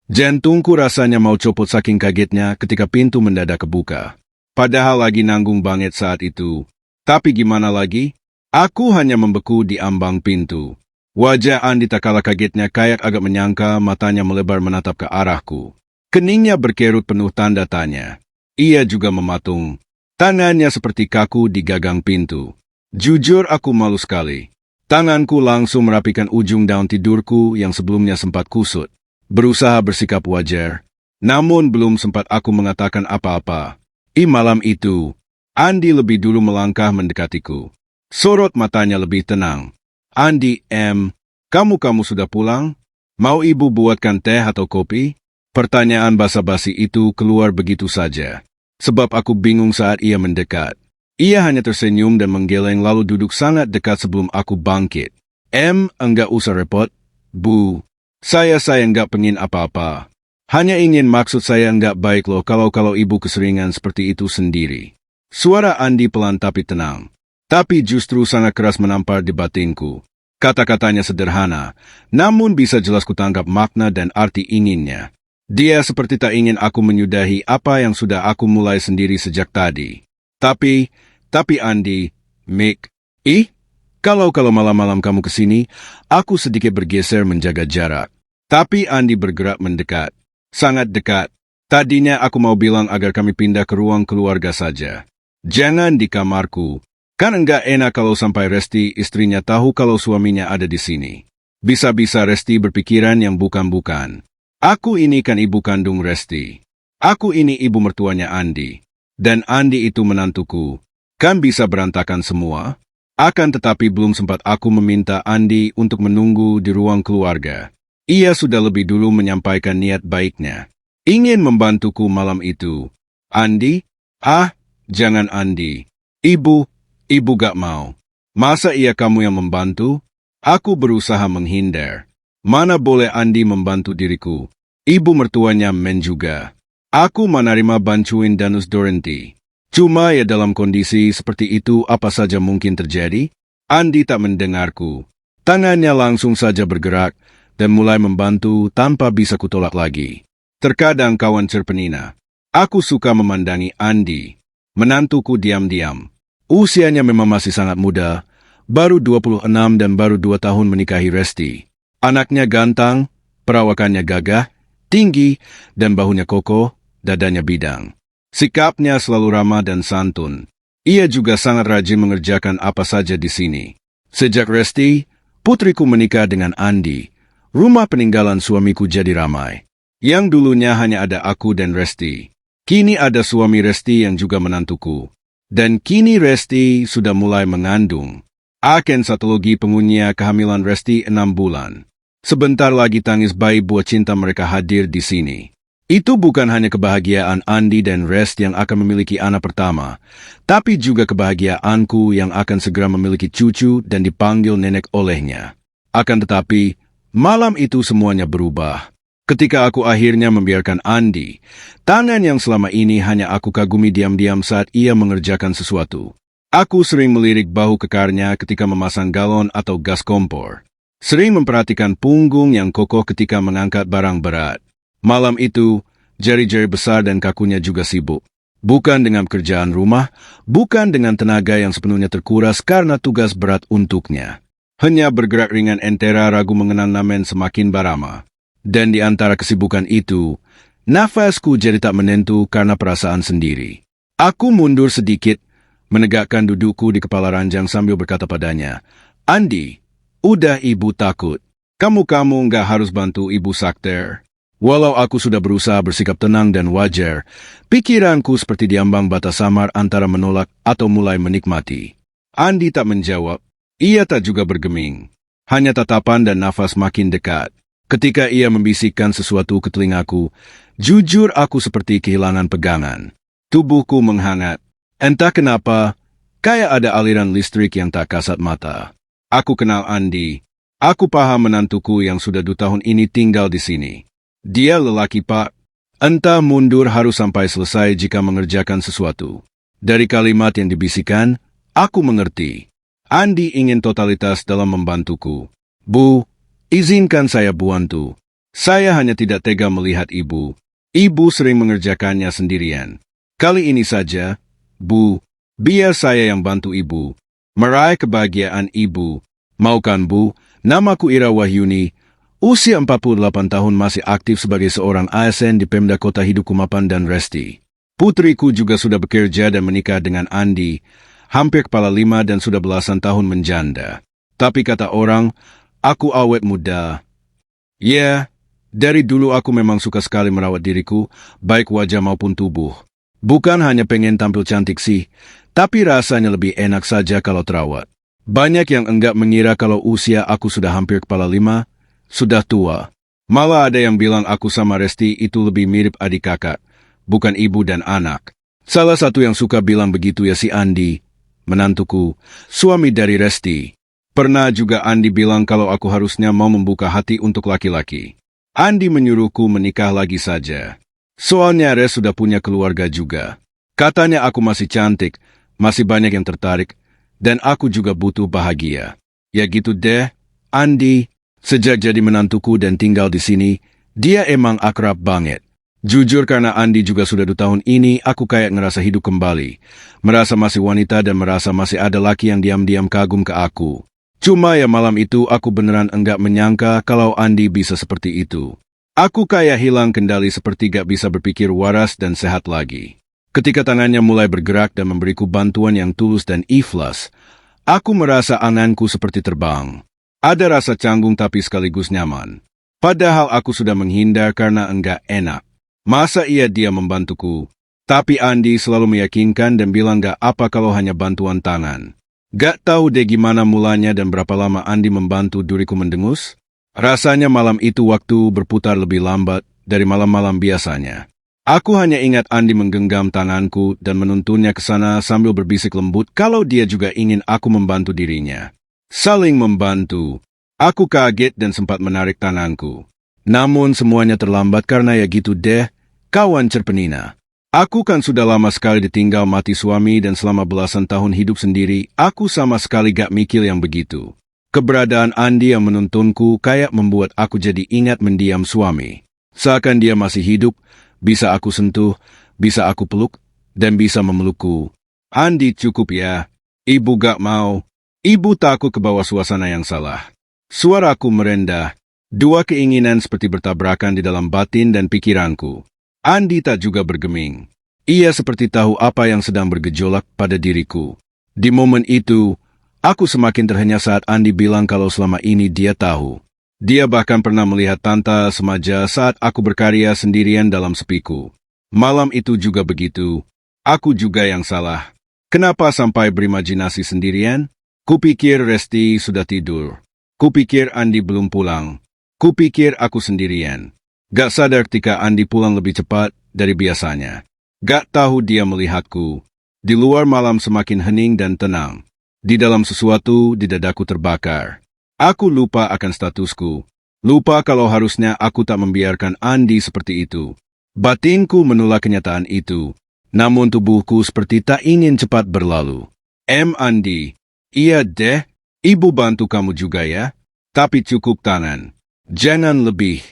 Jantungku rasanya mau copot saking kagetnya ketika pintu mendadak kebuka. Padahal lagi nanggung banget saat itu. Tapi gimana lagi? Aku hanya membeku di ambang pintu. Wajah Andi tak kalah kagetnya, kayak agak menyangka, matanya melebar menatap ke arahku. Keningnya berkerut penuh tanda tanya. Ia juga mematung. Tangannya seperti kaku di gagang pintu. Jujur aku malu sekali. Tanganku langsung merapikan ujung daun tidurku yang sebelumnya sempat kusut. Berusaha bersikap wajar. Namun belum sempat aku mengatakan apa-apa. Malam itu, Andi lebih dulu melangkah mendekatiku. Sorot matanya lebih tenang. Andi, kamu sudah pulang? Mau ibu buatkan teh atau kopi? Pertanyaan basa-basi itu keluar begitu saja. Sebab aku bingung saat ia mendekat. Ia hanya tersenyum dan menggeleng lalu duduk sangat dekat sebelum aku bangkit. Enggak usah repot, Bu. Saya enggak pengen apa-apa. Hanya ingin, maksud saya enggak baik loh kalau ibu keseringan seperti itu sendiri. Suara Andi pelan tapi tenang. Tapi justru sangat keras menampar di batinku. Kata-katanya sederhana, namun bisa jelas kutangkap makna dan arti inginnya. Dia seperti tak ingin aku menyudahi apa yang sudah aku mulai sendiri sejak tadi. Tapi Andi, Mick, kalau malam-malam kamu kesini, aku sedikit bergeser menjaga jarak. Tapi Andi bergerak mendekat. Sangat dekat. Tadinya aku mau bilang agar kami pindah ke ruang keluarga saja. Jangan di kamarku. Kan enggak enak kalau sampai Resti istrinya tahu kalau suaminya ada di sini. Bisa-bisa Resti berpikiran yang bukan-bukan. Aku ini kan ibu kandung Resti. Aku ini ibu mertuanya Andi. Dan Andi itu menantuku. Kan bisa berantakan semua? Akan tetapi belum sempat aku meminta Andi untuk menunggu di ruang keluarga. Ia sudah lebih dulu menyampaikan niat baiknya. Ingin membantuku malam itu. Andi? Jangan Andi. Ibu gak mau. Masa iya kamu yang membantu? Aku berusaha menghindar. Mana boleh Andi membantu diriku. Ibu mertuanya men juga. Aku menerima bantuin Danus Dorenti. Cuma ya dalam kondisi seperti itu apa saja mungkin terjadi? Andi tak mendengarku. Tangannya langsung saja bergerak dan mulai membantu tanpa bisa kutolak lagi. Terkadang kawan cerpenina. Aku suka memandangi Andi. Menantuku diam-diam. Usianya memang masih sangat muda. Baru 26 dan baru 2 tahun menikahi Resti. Anaknya ganteng, perawakannya gagah, tinggi, dan bahunya kokoh, dadanya bidang. Sikapnya selalu ramah dan santun. Ia juga sangat rajin mengerjakan apa saja di sini. Sejak Resti, putriku menikah dengan Andi, rumah peninggalan suamiku jadi ramai. Yang dulunya hanya ada aku dan Resti. Kini ada suami Resti yang juga menantuku. Dan kini Resti sudah mulai mengandung. Akan satu lagi pengunya kehamilan Resti 6 bulan. Sebentar lagi tangis bayi buah cinta mereka hadir di sini. Itu bukan hanya kebahagiaan Andi dan Rest yang akan memiliki anak pertama, tapi juga kebahagiaanku yang akan segera memiliki cucu dan dipanggil nenek olehnya. Akan tetapi, malam itu semuanya berubah. Ketika aku akhirnya membiarkan Andi, tangan yang selama ini hanya aku kagumi diam-diam saat ia mengerjakan sesuatu. Aku sering melirik bahu kekarnya ketika memasang galon atau gas kompor. Sering memperhatikan punggung yang kokoh ketika mengangkat barang berat. Malam itu, jari-jari besar dan kakunya juga sibuk. Bukan dengan kerjaan rumah, bukan dengan tenaga yang sepenuhnya terkuras karena tugas berat untuknya. Hanya bergerak ringan entera ragu mengenang namen semakin barama. Dan di antara kesibukan itu, nafasku jadi tak menentu karena perasaan sendiri. Aku mundur sedikit, menegakkan dudukku di kepala ranjang sambil berkata padanya, Andi, udah ibu takut. Kamu nggak harus bantu ibu sakter. Walau aku sudah berusaha bersikap tenang dan wajar, pikiranku seperti diambang batas samar antara menolak atau mulai menikmati. Andi tak menjawab. Ia tak juga bergeming. Hanya tatapan dan nafas makin dekat. Ketika ia membisikkan sesuatu ke telingaku, jujur aku seperti kehilangan pegangan. Tubuhku menghangat. Entah kenapa, kayak ada aliran listrik yang tak kasat mata. Aku kenal Andi. Aku paham menantuku yang sudah 2 tahun ini tinggal di sini. Dia lelaki Pak. Entah mundur harus sampai selesai jika mengerjakan sesuatu. Dari kalimat yang dibisikkan, aku mengerti. Andi ingin totalitas dalam membantuku. Bu, izinkan saya bantu. Saya hanya tidak tega melihat ibu. Ibu sering mengerjakannya sendirian. Kali ini saja, Bu, biar saya yang bantu ibu. Meraih kebahagiaan ibu. Maukan Bu, namaku Ira Wahyuni. Usia 48 tahun masih aktif sebagai seorang ASN di Pemda Kota Hidukumapan dan Resti. Putriku juga sudah bekerja dan menikah dengan Andi. Hampir kepala 5 dan sudah belasan tahun menjanda. Tapi kata orang, aku awet muda. Ya, dari dulu aku memang suka sekali merawat diriku, baik wajah maupun tubuh. Bukan hanya pengen tampil cantik sih, tapi rasanya lebih enak saja kalau terawat. Banyak yang enggak mengira kalau usia aku sudah hampir kepala 5, sudah tua. Malah ada yang bilang aku sama Resti itu lebih mirip adik kakak, bukan ibu dan anak. Salah satu yang suka bilang begitu ya si Andi, menantuku, suami dari Resti. Pernah juga Andi bilang kalau aku harusnya mau membuka hati untuk laki-laki. Andi menyuruhku menikah lagi saja. Soalnya Res sudah punya keluarga juga. Katanya aku masih cantik, masih banyak yang tertarik, dan aku juga butuh bahagia. Ya gitu deh, Andi. Sejak jadi menantuku dan tinggal di sini, dia emang akrab banget. Jujur karena Andi juga sudah 2 tahun ini, aku kayak ngerasa hidup kembali. Merasa masih wanita dan merasa masih ada laki yang diam-diam kagum ke aku. Cuma ya malam itu aku beneran enggak menyangka kalau Andi bisa seperti itu. Aku kayak hilang kendali seperti gak bisa berpikir waras dan sehat lagi. Ketika tangannya mulai bergerak dan memberiku bantuan yang tulus dan ikhlas, aku merasa anganku seperti terbang. Ada rasa canggung tapi sekaligus nyaman. Padahal aku sudah menghindar karena enggak enak. Masa iya dia membantuku? Tapi Andi selalu meyakinkan dan bilang gak apa kalau hanya bantuan tangan. Gak tahu deh gimana mulanya dan berapa lama Andi membantu diriku mendengus. Rasanya malam itu waktu berputar lebih lambat dari malam-malam biasanya. Aku hanya ingat Andi menggenggam tanganku dan menuntunnya ke sana sambil berbisik lembut kalau dia juga ingin aku membantu dirinya. Saling membantu. Aku kaget dan sempat menarik tanganku. Namun semuanya terlambat karena ya gitu deh, kawan cerpenina. Aku kan sudah lama sekali ditinggal mati suami dan selama belasan tahun hidup sendiri, aku sama sekali gak mikir yang begitu. Keberadaan Andi yang menuntunku kayak membuat aku jadi ingat mendiam suami. Seakan dia masih hidup, bisa aku sentuh, bisa aku peluk, dan bisa memelukku. Andi cukup ya, ibu gak mau. Ibu takut ke bawah suasana yang salah. Suaraku merendah, 2 keinginan seperti bertabrakan di dalam batin dan pikiranku. Andi tak juga bergeming. Ia seperti tahu apa yang sedang bergejolak pada diriku. Di momen itu, aku semakin terhenyak saat Andi bilang kalau selama ini dia tahu. Dia bahkan pernah melihat Tanta Semaja saat aku berkarya sendirian dalam sepiku. Malam itu juga begitu. Aku juga yang salah. Kenapa sampai berimajinasi sendirian? Kupikir Resti sudah tidur. Kupikir Andi belum pulang. Kupikir aku sendirian. Gak sadar ketika Andi pulang lebih cepat dari biasanya. Gak tahu dia melihatku. Di luar malam semakin hening dan tenang. Di dalam sesuatu di dadaku terbakar. Aku lupa akan statusku. Lupa kalau harusnya aku tak membiarkan Andi seperti itu. Batinku menolak kenyataan itu. Namun tubuhku seperti tak ingin cepat berlalu. Andi. Iya deh, ibu bantu kamu juga ya. Tapi cukup tangan. Jangan lebih.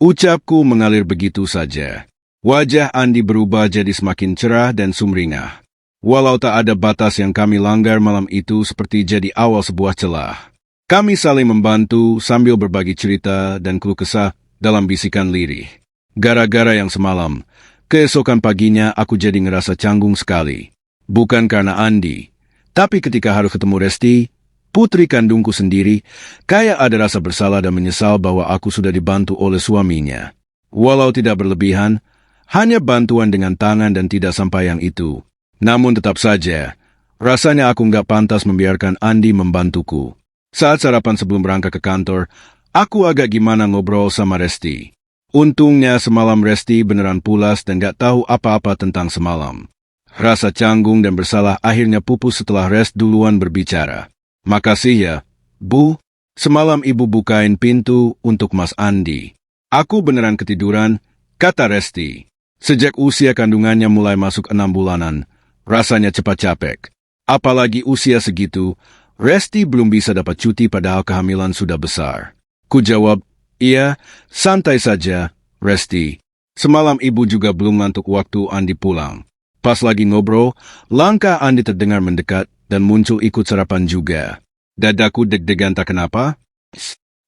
Ucapku mengalir begitu saja. Wajah Andi berubah jadi semakin cerah dan sumringah. Walau tak ada batas yang kami langgar malam itu seperti jadi awal sebuah celah. Kami saling membantu sambil berbagi cerita dan keluh kesah dalam bisikan lirih. Gara-gara yang semalam, keesokan paginya aku jadi ngerasa canggung sekali. Bukan karena Andi, tapi ketika harus ketemu Resti, putri kandungku sendiri, kayak ada rasa bersalah dan menyesal bahwa aku sudah dibantu oleh suaminya. Walau tidak berlebihan, hanya bantuan dengan tangan dan tidak sampai yang itu. Namun tetap saja, rasanya aku nggak pantas membiarkan Andi membantuku. Saat sarapan sebelum berangkat ke kantor, aku agak gimana ngobrol sama Resti. Untungnya semalam Resti beneran pulas dan gak tahu apa-apa tentang semalam. Rasa canggung dan bersalah akhirnya pupus setelah Rest duluan berbicara. Makasih ya, Bu. Semalam ibu bukain pintu untuk Mas Andi. Aku beneran ketiduran, kata Resti. Sejak usia kandungannya mulai masuk 6 bulanan, rasanya cepat capek. Apalagi usia segitu, Resti belum bisa dapat cuti padahal kehamilan sudah besar. Ku jawab, Iya, santai saja, Resti. Semalam ibu juga belum ngantuk waktu Andi pulang. Pas lagi ngobrol, langkah Andi terdengar mendekat dan muncul ikut sarapan juga. Dadaku deg-degan tak kenapa.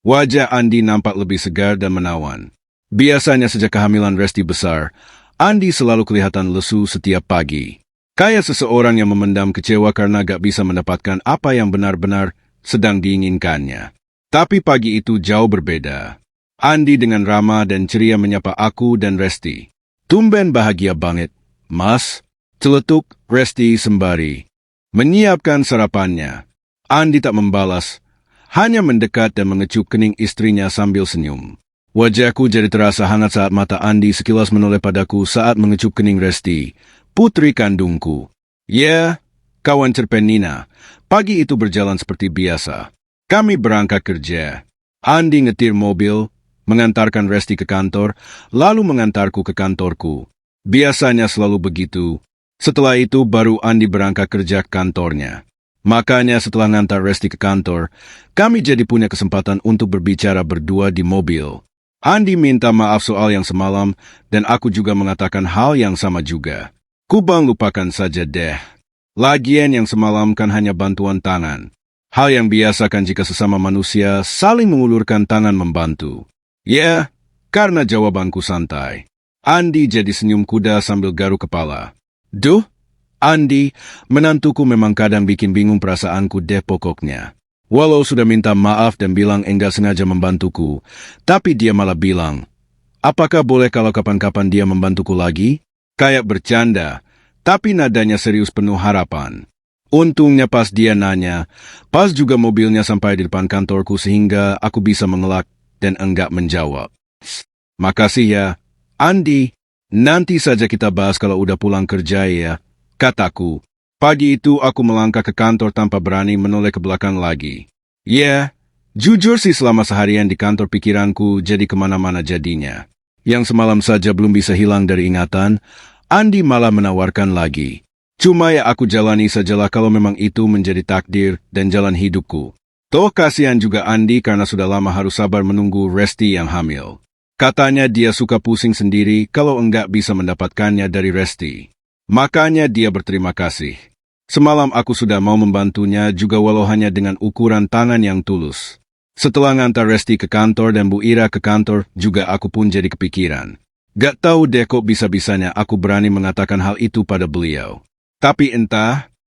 Wajah Andi nampak lebih segar dan menawan. Biasanya sejak kehamilan Resti besar, Andi selalu kelihatan lesu setiap pagi. Kayak seseorang yang memendam kecewa karena gak bisa mendapatkan apa yang benar-benar sedang diinginkannya. Tapi pagi itu jauh berbeda. Andi dengan ramah dan ceria menyapa aku dan Resti. Tumben bahagia banget, Mas. Celetuk Resti sembari menyiapkan sarapannya. Andi tak membalas, hanya mendekat dan mengecup kening istrinya sambil senyum. Wajahku jadi terasa hangat saat mata Andi sekilas menoleh padaku saat mengecup kening Resti, putri kandungku. Ya, kawan cerpen Nina. Pagi itu berjalan seperti biasa. Kami berangkat kerja. Andi ngetir mobil, mengantarkan Resti ke kantor, lalu mengantarku ke kantorku. Biasanya selalu begitu. Setelah itu baru Andi berangkat kerja ke kantornya. Makanya setelah ngantar Resti ke kantor, kami jadi punya kesempatan untuk berbicara berdua di mobil. Andi minta maaf soal yang semalam, dan aku juga mengatakan hal yang sama juga. Kubang lupakan saja deh. Lagian yang semalam kan hanya bantuan tangan. Hal yang biasa kan jika sesama manusia saling mengulurkan tangan membantu. Ya, karena jawabanku santai. Andi jadi senyum kuda sambil garuk kepala. Duh, Andi, menantuku memang kadang bikin bingung perasaanku deh pokoknya. Walau sudah minta maaf dan bilang enggak sengaja membantuku, tapi dia malah bilang, apakah boleh kalau kapan-kapan dia membantuku lagi? Kayak bercanda, tapi nadanya serius penuh harapan. Untungnya pas dia nanya, pas juga mobilnya sampai di depan kantorku sehingga aku bisa mengelak dan enggak menjawab. Makasih ya, Andi. Nanti saja kita bahas kalau udah pulang kerja ya, kataku. Pagi itu aku melangkah ke kantor tanpa berani menoleh ke belakang lagi. Ya, jujur sih selama seharian di kantor pikiranku jadi kemana-mana jadinya. Yang semalam saja belum bisa hilang dari ingatan, Andi malah menawarkan lagi. Cuma ya aku jalani sajalah kalau memang itu menjadi takdir dan jalan hidupku. Toh kasihan juga Andi karena sudah lama harus sabar menunggu Resti yang hamil. Katanya dia suka pusing sendiri kalau enggak bisa mendapatkannya dari Resti. Makanya dia berterima kasih. Semalam aku sudah mau membantunya juga walau hanya dengan ukuran tangan yang tulus. Setelah ngantar Resti ke kantor dan Bu Ira ke kantor, juga aku pun jadi kepikiran. Gak tahu deh kok bisa-bisanya aku berani mengatakan hal itu pada beliau. Tapi entah,